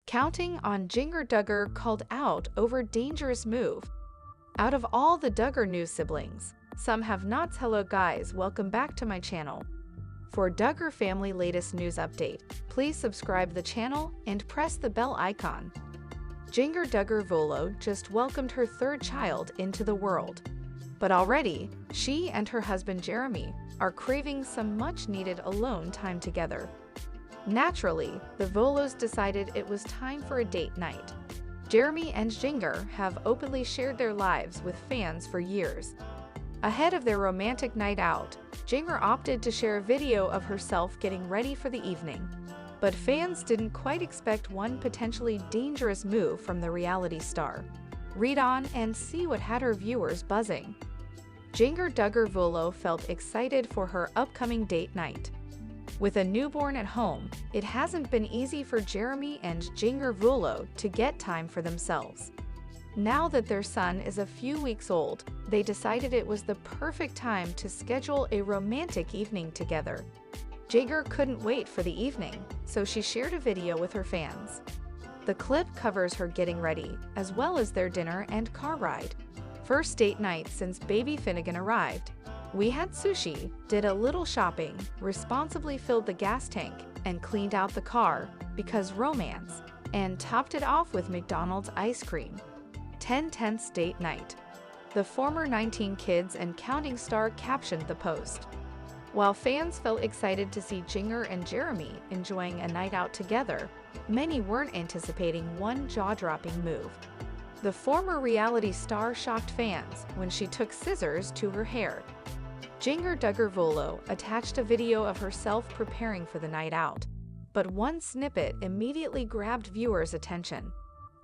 Counting on Jinger, Duggar called out over dangerous move. Out of all the Duggar news siblings, some have nots. Hello guys, welcome back to my channel. For Duggar family latest news update, please subscribe the channel and press the bell icon. Jinger Duggar Vuolo just welcomed her third child into the world. But already, she and her husband Jeremy are craving some much-needed alone time together. Naturally, the Vuolos decided it was time for a date night. Jeremy and Jinger have openly shared their lives with fans for years. Ahead of their romantic night out, Jinger opted to share a video of herself getting ready for the evening. But fans didn't quite expect one potentially dangerous move from the reality star. Read on and see what had her viewers buzzing. Jinger Duggar Vuolo felt excited for her upcoming date night. With a newborn at home, it hasn't been easy for Jeremy and Jinger Vuolo to get time for themselves. Now that their son is a few weeks old, they decided it was the perfect time to schedule a romantic evening together. Jinger couldn't wait for the evening, so she shared a video with her fans. The clip covers her getting ready, as well as their dinner and car ride. First date night since baby Finnegan arrived. We had sushi, did a little shopping, responsibly filled the gas tank, and cleaned out the car, because romance, and topped it off with McDonald's ice cream. 10th date night. The former 19 kids and counting star captioned the post. While fans felt excited to see Jinger and Jeremy enjoying a night out together, many weren't anticipating one jaw-dropping move. The former reality star shocked fans when she took scissors to her hair. Jinger Duggar Vuolo attached a video of herself preparing for the night out, but one snippet immediately grabbed viewers' attention.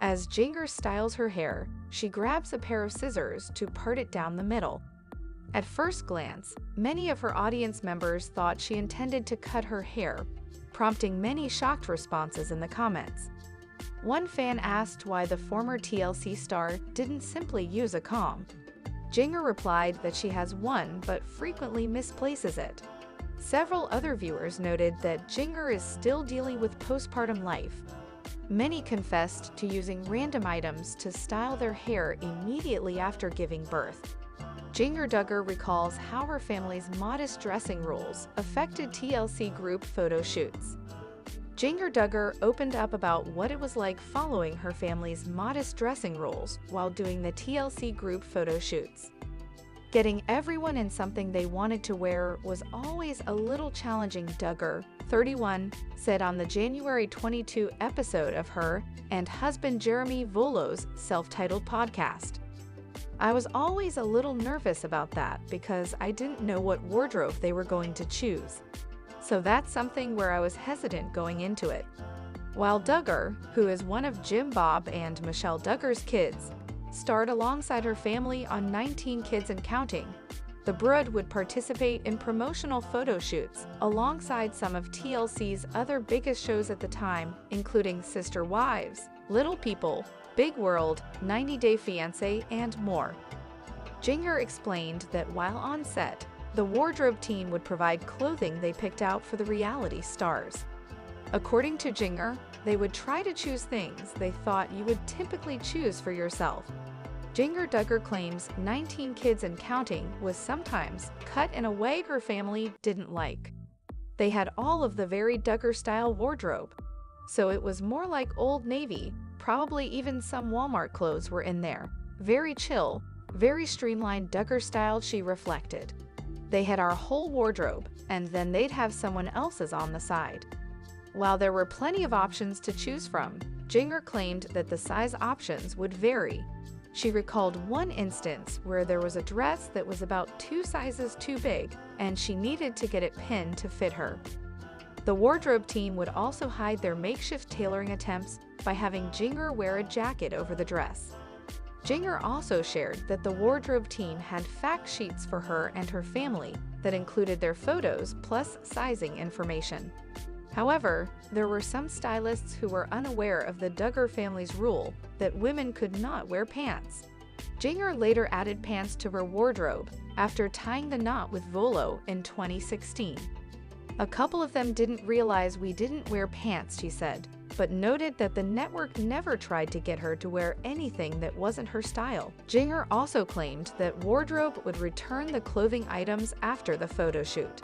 As Jinger styles her hair, she grabs a pair of scissors to part it down the middle. At first glance, many of her audience members thought she intended to cut her hair, prompting many shocked responses in the comments. One fan asked why the former TLC star didn't simply use a comb. Jinger replied that she has one but frequently misplaces it. Several other viewers noted that Jinger is still dealing with postpartum life. Many confessed to using random items to style their hair immediately after giving birth. Jinger Duggar recalls how her family's modest dressing rules affected TLC group photo shoots. Jinger Duggar opened up about what it was like following her family's modest dressing rules while doing the TLC group photo shoots. Getting everyone in something they wanted to wear was always a little challenging, Duggar, 31, said on the January 22 episode of her and husband Jeremy Vuolo's self-titled podcast. I was always a little nervous about that because I didn't know what wardrobe they were going to choose. So that's something where I was hesitant going into it. While Duggar, who is one of Jim Bob and Michelle Duggar's kids, starred alongside her family on 19 Kids and Counting, the brood would participate in promotional photo shoots alongside some of TLC's other biggest shows at the time, including Sister Wives, Little People, Big World, 90 Day Fiancé, and more. Jinger explained that while on set, the wardrobe team would provide clothing they picked out for the reality stars. According to Jinger, they would try to choose things they thought you would typically choose for yourself. Jinger Duggar claims 19 Kids and Counting was sometimes cut in a way her family didn't like. They had all of the very Duggar-style wardrobe, so it was more like Old Navy, probably even some Walmart clothes were in there. Very chill, very streamlined Duggar style, she reflected. They had our whole wardrobe, and then they'd have someone else's on the side. While there were plenty of options to choose from, Jinger claimed that the size options would vary. She recalled one instance where there was a dress that was about 2 sizes too big, and she needed to get it pinned to fit her. The wardrobe team would also hide their makeshift tailoring attempts by having Jinger wear a jacket over the dress. Jinger also shared that the wardrobe team had fact sheets for her and her family that included their photos plus sizing information. However, there were some stylists who were unaware of the Duggar family's rule that women could not wear pants. Jinger later added pants to her wardrobe after tying the knot with Vuolo in 2016. A couple of them didn't realize we didn't wear pants, she said. but noted that the network never tried to get her to wear anything that wasn't her style. Jinger also claimed that wardrobe would return the clothing items after the photo shoot.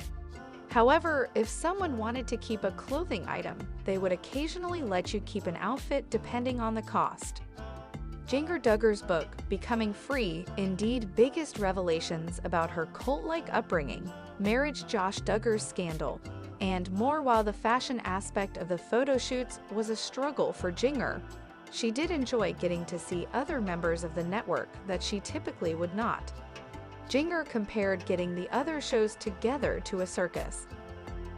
However, if someone wanted to keep a clothing item, they would occasionally let you keep an outfit depending on the cost. Jinger Duggar's book, Becoming Free, Indeed Biggest Revelations about her cult-like upbringing, marriage Josh Duggar's scandal, and more. While the fashion aspect of the photo shoots was a struggle for Jinger, she did enjoy getting to see other members of the network that she typically would not. Jinger compared getting the other shows together to a circus.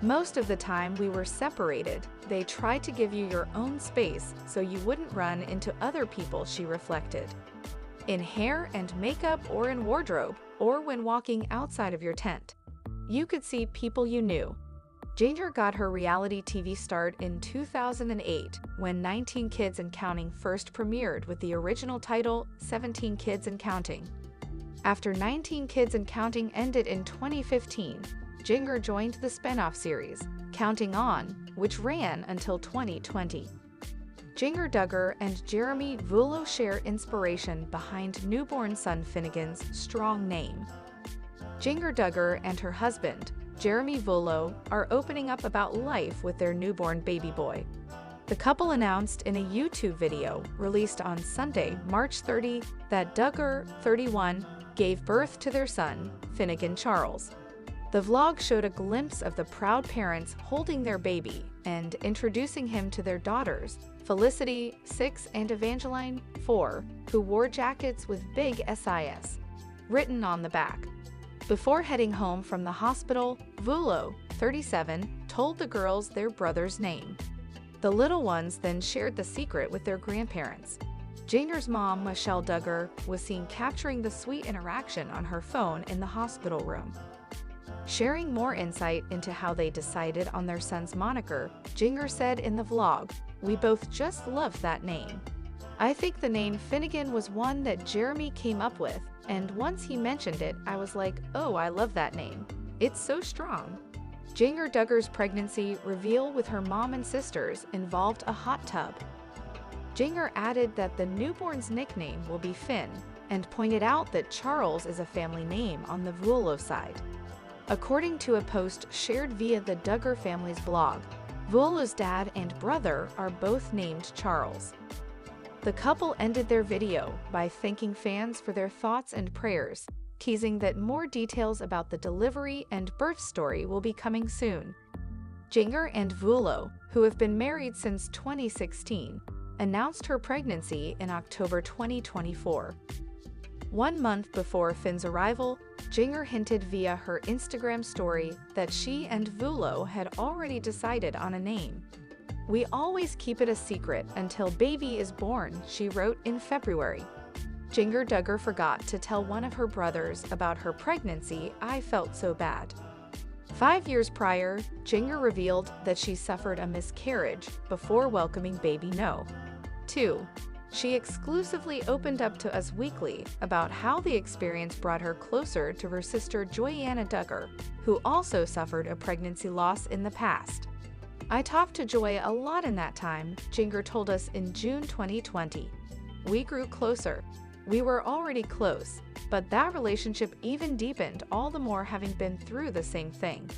Most of the time we were separated. They tried to give you your own space so you wouldn't run into other people, she reflected. In hair and makeup, or in wardrobe, or when walking outside of your tent, you could see people you knew. Jinger got her reality TV start in 2008 when 19 Kids and Counting first premiered with the original title 17 Kids and Counting. After 19 Kids and Counting ended in 2015, Jinger joined the spin-off series, Counting On, which ran until 2020. Jinger Duggar and Jeremy Vuolo share inspiration behind newborn son Finnegan's strong name. Jinger Duggar and her husband, Jeremy Vuolo, are opening up about life with their newborn baby boy. The couple announced in a YouTube video released on Sunday, March 30, that Duggar, 31, gave birth to their son, Finnegan Charles. The vlog showed a glimpse of the proud parents holding their baby and introducing him to their daughters, Felicity, 6, and Evangeline, 4, who wore jackets with big SIS written on the back. Before heading home from the hospital, Vuolo, 37, told the girls their brother's name. The little ones then shared the secret with their grandparents. Jinger's mom, Michelle Duggar, was seen capturing the sweet interaction on her phone in the hospital room. Sharing more insight into how they decided on their son's moniker, Jinger said in the vlog, "We both just love that name. I think the name Finnegan was one that Jeremy came up with, and once he mentioned it, I was like, oh, I love that name. It's so strong." Jinger Duggar's pregnancy reveal with her mom and sisters involved a hot tub. Jinger added that the newborn's nickname will be Finn, and pointed out that Charles is a family name on the Vuolo side. According to a post shared via the Duggar family's blog, Vuolo's dad and brother are both named Charles. The couple ended their video by thanking fans for their thoughts and prayers, teasing that more details about the delivery and birth story will be coming soon. Jinger and Vuolo, who have been married since 2016, announced her pregnancy in October 2024. 1 month before Finn's arrival, Jinger hinted via her Instagram story that she and Vuolo had already decided on a name. "We always keep it a secret until baby is born," she wrote in February. Jinger Duggar forgot to tell one of her brothers about her pregnancy. "I felt so bad." 5 years prior, Jinger revealed that she suffered a miscarriage before welcoming baby No. 2. She exclusively opened up to Us Weekly about how the experience brought her closer to her sister Joyanna Duggar, who also suffered a pregnancy loss in the past. "I talked to Joy a lot in that time," Jinger told us in June 2020. "We grew closer. We were already close, but that relationship even deepened all the more having been through the same thing.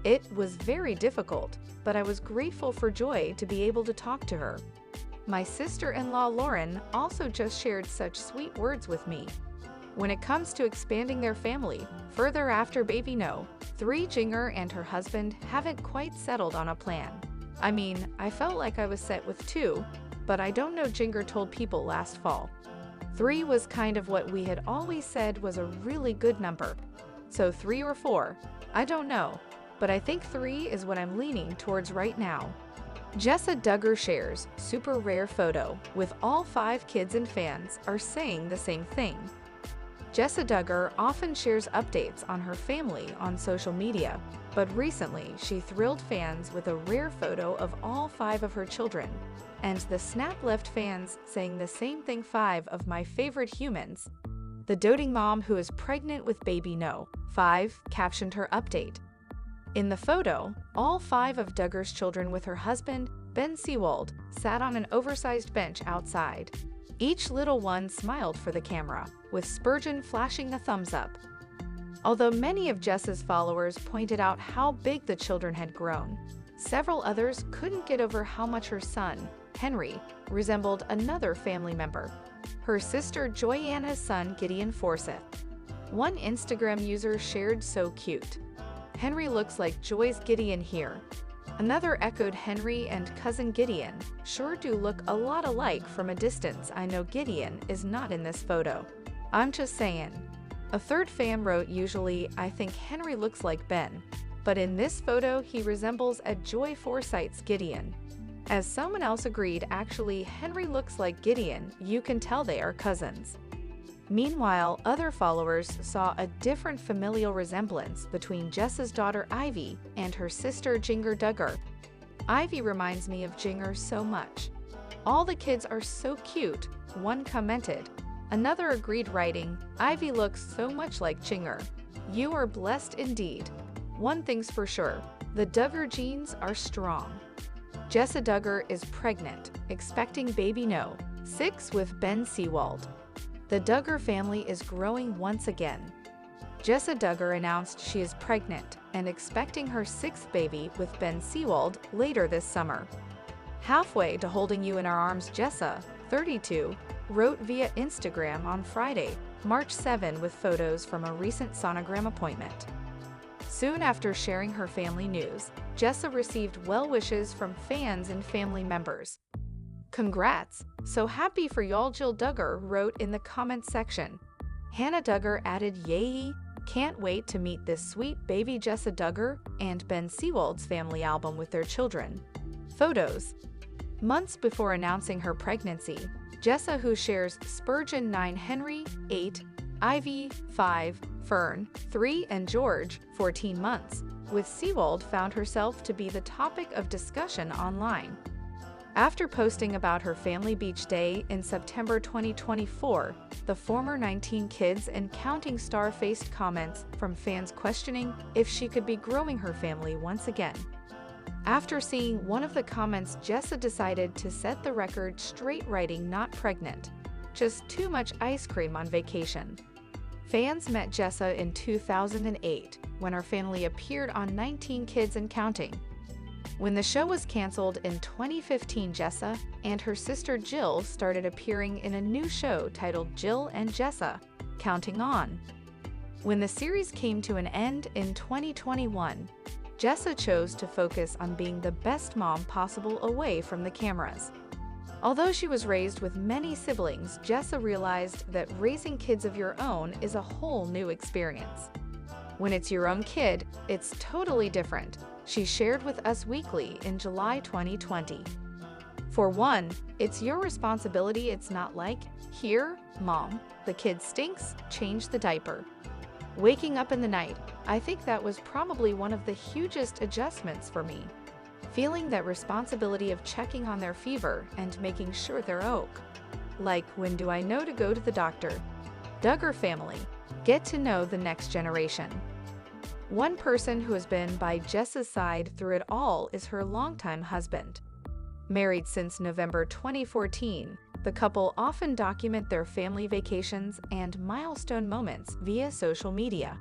It was very difficult, but I was grateful for Joy to be able to talk to her. My sister-in-law Lauren also just shared such sweet words with me." When it comes to expanding their family further after baby No. 3, Jinger and her husband haven't quite settled on a plan. "I mean, I felt like I was set with 2, but I don't know," Jinger told People last fall. 3 was kind of what we had always said was a really good number. So 3 or 4, I don't know, but I think 3 is what I'm leaning towards right now. Jessa Duggar shares super rare photo with all 5 kids, and fans are saying the same thing. Jessa Duggar often shares updates on her family on social media, but recently she thrilled fans with a rare photo of all 5 of her children, and the snap left fans saying the same thing. "5 of my favorite humans." The doting mom, who is pregnant with baby No. 5, captioned her update. In the photo, all 5 of Duggar's children with her husband, Ben Seawold sat on an oversized bench outside. Each little one smiled for the camera, with Spurgeon flashing a thumbs up. Although many of Jessa's followers pointed out how big the children had grown, several others couldn't get over how much her son, Henry, resembled another family member, her sister Joyanna's son Gideon Forsyth. One Instagram user shared, "So cute. Henry looks like Joy's Gideon here." Another echoed, "Henry and cousin Gideon sure do look a lot alike from a distance. I know Gideon is not in this photo. I'm just saying." A third fan wrote, "Usually, I think Henry looks like Ben, but in this photo he resembles a Joy Forsyth's Gideon." As someone else agreed, "Actually, Henry looks like Gideon. You can tell they are cousins." Meanwhile, other followers saw a different familial resemblance between Jessa's daughter Ivy and her sister Jinger Duggar. "Ivy reminds me of Jinger so much. All the kids are so cute," one commented. Another agreed, writing, "Ivy looks so much like Jinger. You are blessed indeed. One thing's for sure, the Duggar genes are strong." Jessa Duggar is pregnant, expecting baby No. 6 with Ben Seawold. The Duggar family is growing once again. Jessa Duggar announced she is pregnant and expecting her 6th baby with Ben Seawold later this summer. "Halfway to holding you in our arms," Jessa, 32, wrote via Instagram on Friday, March 7, with photos from a recent sonogram appointment. Soon after sharing her family news, Jessa received well wishes from fans and family members. "Congrats! So happy for y'all," Jill Duggar wrote in the comments section. Hannah Duggar added, "Yay! Can't wait to meet this sweet baby." Jessa Duggar and Ben Seawold's family album with their children. Photos. Months before announcing her pregnancy, Jessa, who shares Spurgeon 9, Henry 8, Ivy 5, Fern 3, and George 14 months, with Seawold, found herself to be the topic of discussion online. After posting about her family beach day in September 2024, the former 19 kids and counting star faced comments from fans questioning if she could be growing her family once again. After seeing one of the comments, Jessa decided to set the record straight, writing, "Not pregnant, just too much ice cream on vacation." Fans met Jessa in 2008 when her family appeared on 19 Kids and Counting. When the show was canceled in 2015, Jessa and her sister Jill started appearing in a new show titled Jill and Jessa, Counting On. When the series came to an end in 2021, Jessa chose to focus on being the best mom possible away from the cameras. Although she was raised with many siblings, Jessa realized that raising kids of your own is a whole new experience. "When it's your own kid, it's totally different," she shared with Us Weekly in July 2020. "For one, it's your responsibility. It's not like, 'Here, Mom, the kid stinks, change the diaper.' Waking up in the night, I think that was probably one of the hugest adjustments for me. Feeling that responsibility of checking on their fever and making sure they're ok. Like, when do I know to go to the doctor?" Duggar family. Get to know the next generation. One person who has been by Jessa's side through it all is her longtime husband. Married since November 2014, the couple often document their family vacations and milestone moments via social media.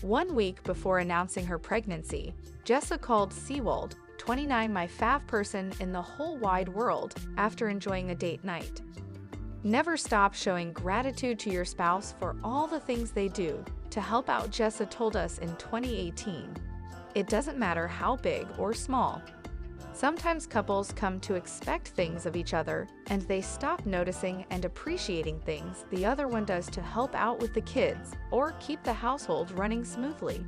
1 week before announcing her pregnancy, Jessa called Seawold, 29, "my fav person in the whole wide world," after enjoying a date night. "Never stop showing gratitude to your spouse for all the things they do to help out," Jessa told us in 2018. "It doesn't matter how big or small. Sometimes couples come to expect things of each other, and they stop noticing and appreciating things the other one does to help out with the kids or keep the household running smoothly."